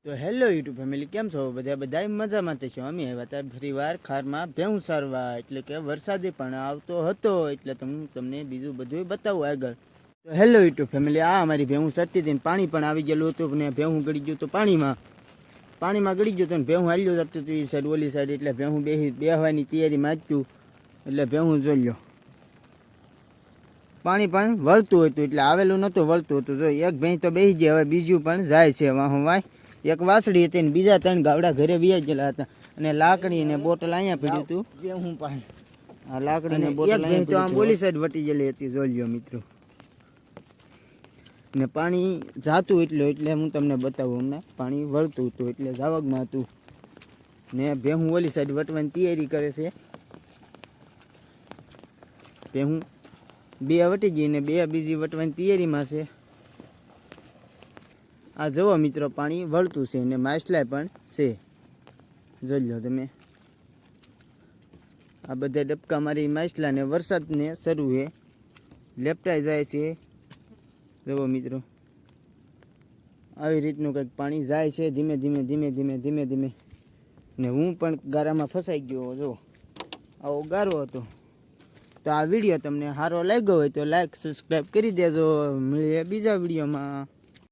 તો hello YouTube family, કેમ છો બધા મજામાં છો? અમે આવ્યા હતા ફરીવાર ખારમાં ભેહું સારવા, એટલે કે વરસાદી પણ આવતો હતો, એટલે તમને બીજું બધું બતાવું આગળ. તો હેલો યુટ્યુબ ફેમિલી, આ અમારી ભેહું સતી હતી, પાણી પણ આવી ગયેલું હતું ને ભેહું ગળી ગયું હતું પાણીમાં ગળી ગયું હતું ને ભેહું હાલ્યું જતું હતું એ સાઈડ ઓલી સાઈડ, એટલે ભેહું બેહવાની તૈયારીમાં હતું, એટલે ભેહું જોઈ લો પાણી પણ વળતું હતું, એટલે આવેલું નહોતું વળતું હતું. જો એક ભેંસ તો બેસી ગઈ, હવે બીજું પણ જાય છે વાહ વાય. એક વાસળી હતી ને બીજા 3 ગાવડા ઘરે વ્યાજ ગયેલા હતા, અને લાકડી ને બોટલ અહીંયા પડ્યું હતું ભેહું પાસે. આ લાકડી ને બોટલ એક તો આમ ઓલી સાઈડ વટી ગયેલી હતી, જોઈ લ્યો મિત્રો. ને પાણી જાતું એટલે હું તમને બતાવું, અમને પાણી વળતું હતું એટલે જાવગમાં હતું, ને ભેહું ઓલી સાઈડ વટવાની તૈયારી કરે છે. ભેહું 2 વટી ગઈ ને 2 બીજી વટવાની તૈયારીમાં છે. આ જુઓ મિત્રો, પાણી વળતું છે ને માછલાય પણ છે, જોઈ લો તમે. આ બધા ડબકા મારી માછલા ને વરસાદને શરૂ છે, લેપટાઈ જાય છે. જુઓ મિત્રો, આવી રીતનું કંઈક પાણી જાય છે, ધીમે ધીમે ને હું પણ ગારામાં ફસાઈ ગયો. જો આવો ગારો હતો. તો આ વિડીયો તમને સારો લાગ્યો હોય તો લાઈક સબસ્ક્રાઈબ કરી દેજો. મળીએ બીજા વિડીયોમાં.